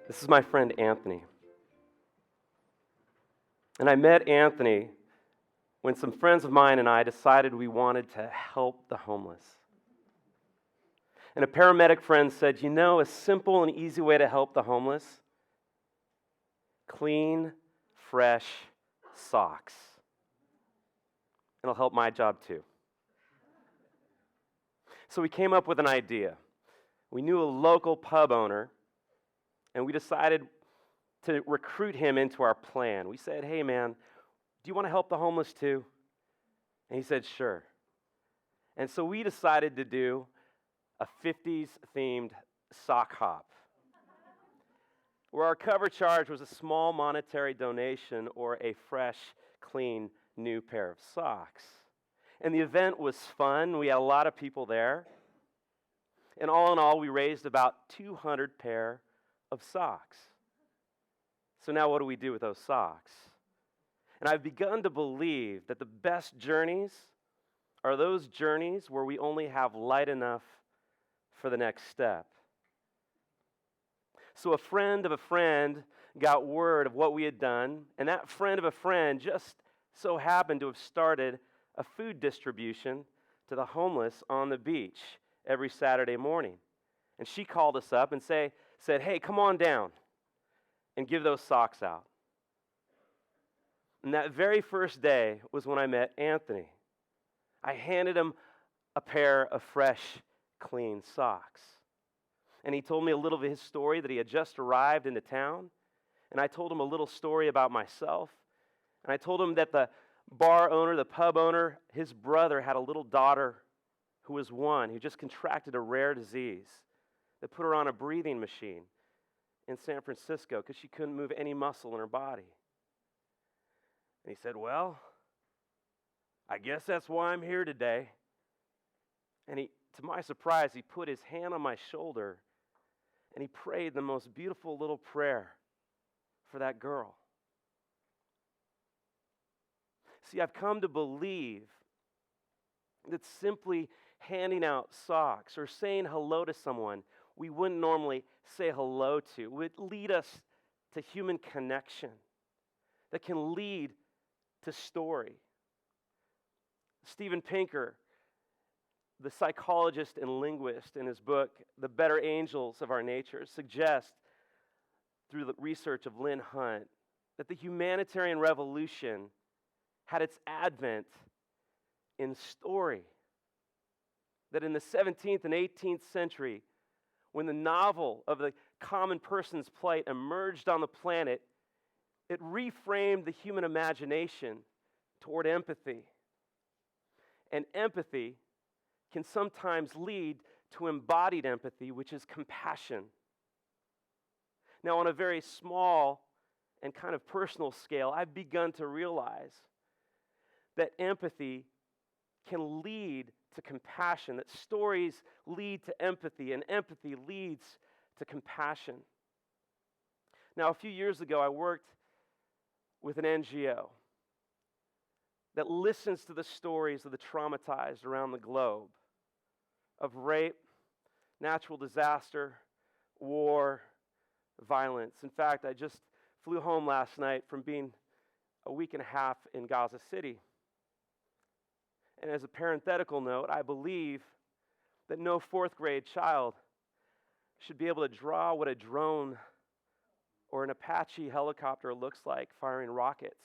This is my friend Anthony. And I met Anthony when some friends of mine and I decided we wanted to help the homeless. And a paramedic friend said, you know, a simple and easy way to help the homeless? Clean, fresh socks. It'll help my job too. So we came up with an idea. We knew a local pub owner, and we decided to recruit him into our plan. We said, hey man, do you want to help the homeless too? And he said, sure. And so we decided to do a 50s themed sock hop, where our cover charge was a small monetary donation or a fresh, clean, new pair of socks. And the event was fun. We had a lot of people there. And all in all, we raised about 200 pair of socks. So now what do we do with those socks? And I've begun to believe that the best journeys are those journeys where we only have light enough for the next step. So a friend of a friend got word of what we had done, and that friend of a friend just so happened to have started a food distribution to the homeless on the beach every Saturday morning. And she called us up and said, hey, come on down and give those socks out. And that very first day was when I met Anthony. I handed him a pair of fresh, clean socks. And he told me a little of his story that he had just arrived into town. And I told him a little story about myself. And I told him that the bar owner, the pub owner, his brother had a little daughter who was one, who just contracted a rare disease that put her on a breathing machine in San Francisco because she couldn't move any muscle in her body. And he said, well, I guess that's why I'm here today. And to my surprise, he put his hand on my shoulder and he prayed the most beautiful little prayer for that girl. See, I've come to believe that simply handing out socks or saying hello to someone we wouldn't normally say hello to would lead us to human connection that can lead to story. Steven Pinker, the psychologist and linguist, in his book, The Better Angels of Our Nature, suggests through the research of Lynn Hunt that the humanitarian revolution had its advent in story. That in the 17th and 18th century, when the novel of the common person's plight emerged on the planet, it reframed the human imagination toward empathy. And empathy can sometimes lead to embodied empathy, which is compassion. Now, on a very small and kind of personal scale, I've begun to realize that empathy can lead to compassion, that stories lead to empathy, and empathy leads to compassion. Now, a few years ago, I worked with an NGO that listens to the stories of the traumatized around the globe, of rape, natural disaster, war, violence. In fact, I just flew home last night from being a week and a half in Gaza City. And as a parenthetical note, I believe that no fourth grade child should be able to draw what a drone or an Apache helicopter looks like firing rockets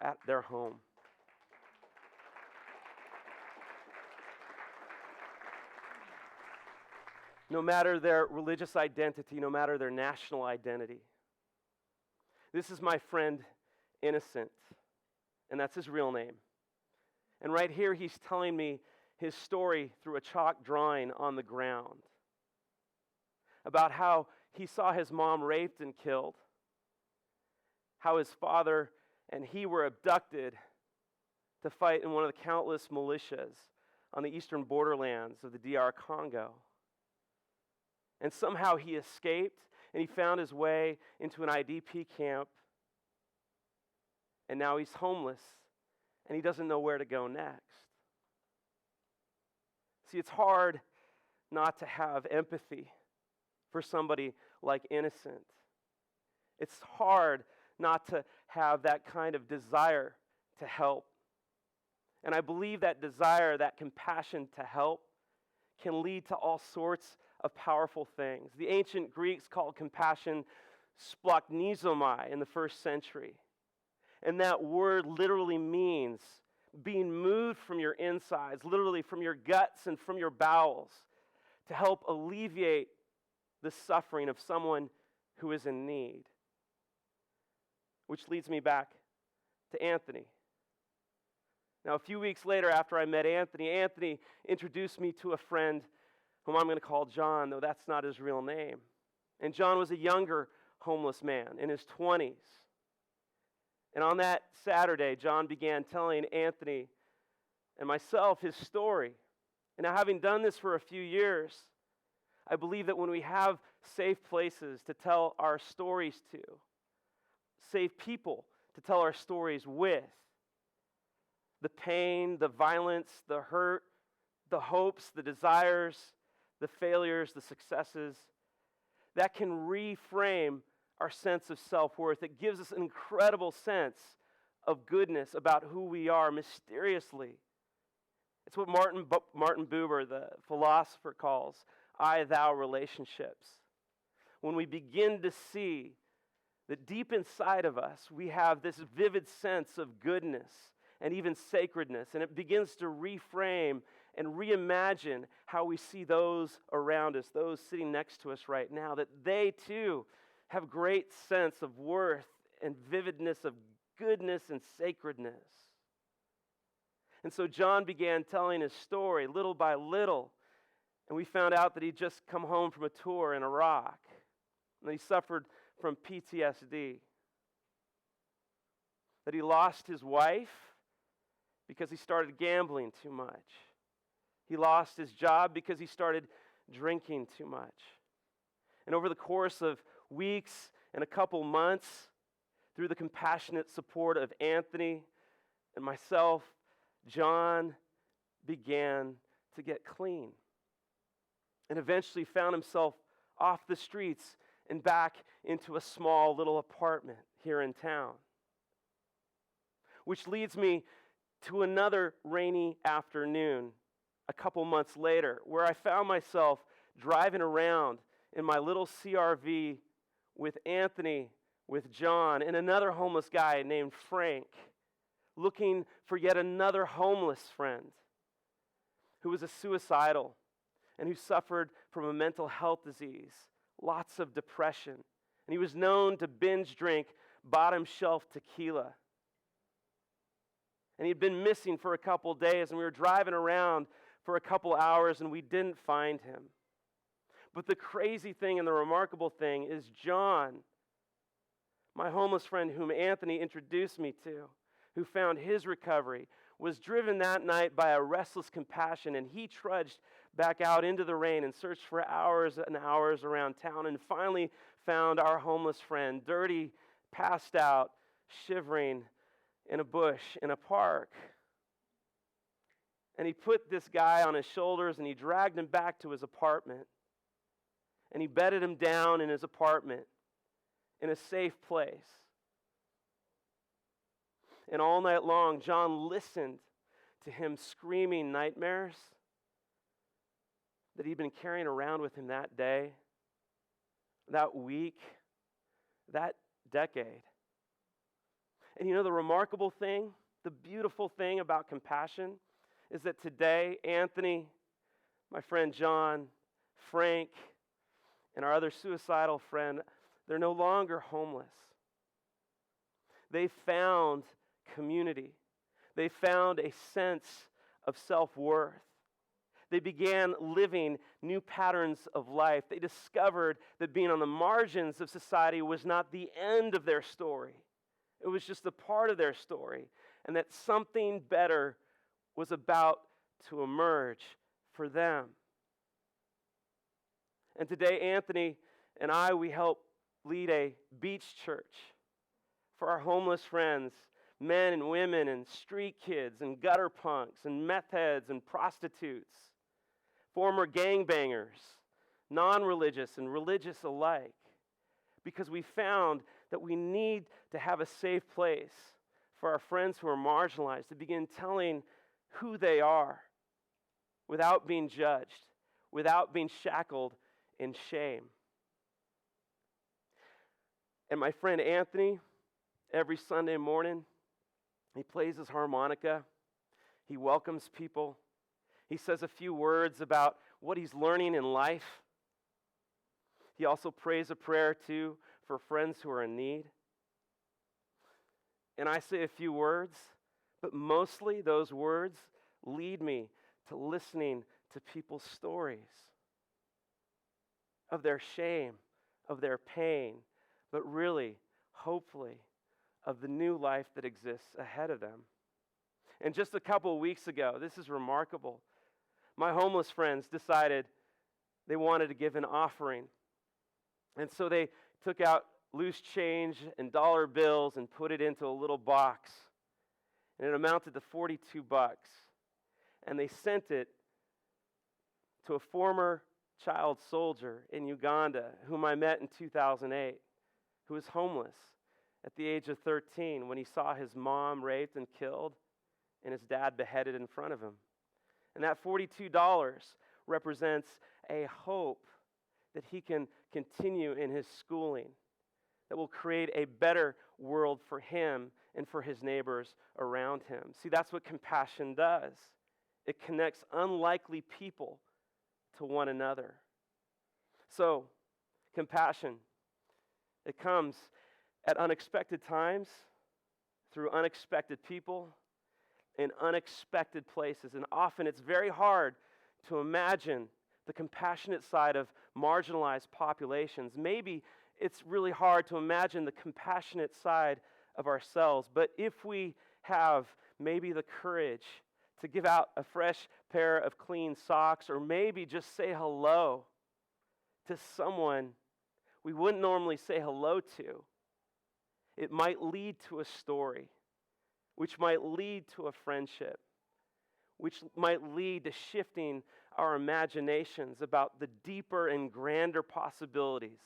at their home. No matter their religious identity, no matter their national identity. This is my friend Innocent, and that's his real name. And right here, he's telling me his story through a chalk drawing on the ground about how he saw his mom raped and killed, how his father and he were abducted to fight in one of the countless militias on the eastern borderlands of the DR Congo. And somehow he escaped and he found his way into an IDP camp, and now he's homeless and he doesn't know where to go next. See, it's hard not to have empathy for somebody like innocent. It's hard not to have that kind of desire to help. And I believe that desire, that compassion to help, can lead to all sorts of powerful things. The ancient Greeks called compassion splachnisomai in the first century. And that word literally means being moved from your insides, literally from your guts and from your bowels, to help alleviate the suffering of someone who is in need. Which leads me back to Anthony. Now, a few weeks later, after I met Anthony, Anthony introduced me to a friend whom I'm going to call John, though that's not his real name. And John was a younger homeless man in his 20s. And on that Saturday, John began telling Anthony and myself his story. And now, having done this for a few years, I believe that when we have safe places to tell our stories to, safe people to tell our stories with, the pain, the violence, the hurt, the hopes, the desires, the failures, the successes, that can reframe our sense of self-worth. It gives us an incredible sense of goodness about who we are mysteriously. It's what Martin Buber, the philosopher, calls I-thou relationships. When we begin to see that deep inside of us, we have this vivid sense of goodness and even sacredness, and it begins to reframe and reimagine how we see those around us, those sitting next to us right now, that they too have great sense of worth and vividness of goodness and sacredness. And so John began telling his story little by little, and we found out that he'd just come home from a tour in Iraq, and that he suffered from PTSD, that he lost his wife because he started gambling too much. He lost his job because he started drinking too much. And over the course of weeks and a couple months, through the compassionate support of Anthony and myself, John began to get clean and eventually found himself off the streets and back into a small little apartment here in town. Which leads me to another rainy afternoon a couple months later, where I found myself driving around in my little CRV with Anthony, with John, and another homeless guy named Frank, looking for yet another homeless friend who was a suicidal and who suffered from a mental health disease, lots of depression. And he was known to binge drink bottom shelf tequila. And he'd been missing for a couple days, and we were driving around for a couple hours, and we didn't find him. But the crazy thing and the remarkable thing is John, my homeless friend whom Anthony introduced me to, who found his recovery, was driven that night by a restless compassion, and he trudged back out into the rain and searched for hours and hours around town, and finally found our homeless friend, dirty, passed out, shivering in a bush in a park. And he put this guy on his shoulders and he dragged him back to his apartment. And he bedded him down in his apartment in a safe place. And all night long, John listened to him screaming nightmares that he'd been carrying around with him that day, that week, that decade. And you know the remarkable thing, the beautiful thing about compassion is that today, Anthony, my friend John, Frank, and our other suicidal friend, they're no longer homeless. They found community. They found a sense of self-worth. They began living new patterns of life. They discovered that being on the margins of society was not the end of their story. It was just a part of their story, and that something better was about to emerge for them. And today, Anthony and I, we help lead a beach church for our homeless friends, men and women and street kids and gutter punks and meth heads and prostitutes, former gangbangers, non-religious and religious alike. because we found that we need to have a safe place for our friends who are marginalized to begin telling who they are without being judged, without being shackled in shame. And my friend Anthony, every Sunday morning, he plays his harmonica. He welcomes people. He says a few words about what he's learning in life. He also prays a prayer, too, for friends who are in need. And I say a few words, but mostly those words lead me to listening to people's stories of their shame, of their pain, but really, hopefully, of the new life that exists ahead of them. And just a couple of weeks ago, this is remarkable, my homeless friends decided they wanted to give an offering. And so they took out loose change and dollar bills and put it into a little box. And it amounted to $42. And they sent it to a former child soldier in Uganda whom I met in 2008, who was homeless at the age of 13 when he saw his mom raped and killed and his dad beheaded in front of him. And that $42 represents a hope that he can continue in his schooling, that will create a better world for him and for his neighbors around him. See, that's what compassion does. It connects unlikely people to one another. So, compassion, it comes at unexpected times, through unexpected people, in unexpected places. And often it's very hard to imagine the compassionate side of marginalized populations. Maybe it's really hard to imagine the compassionate side of ourselves. But if we have maybe the courage to give out a fresh pair of clean socks, or maybe just say hello to someone we wouldn't normally say hello to, it might lead to a story, which might lead to a friendship, which might lead to shifting our imaginations about the deeper and grander possibilities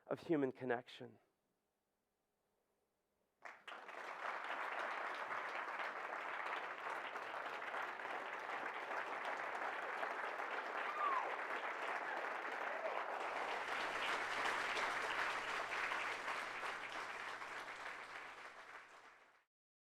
of human connection.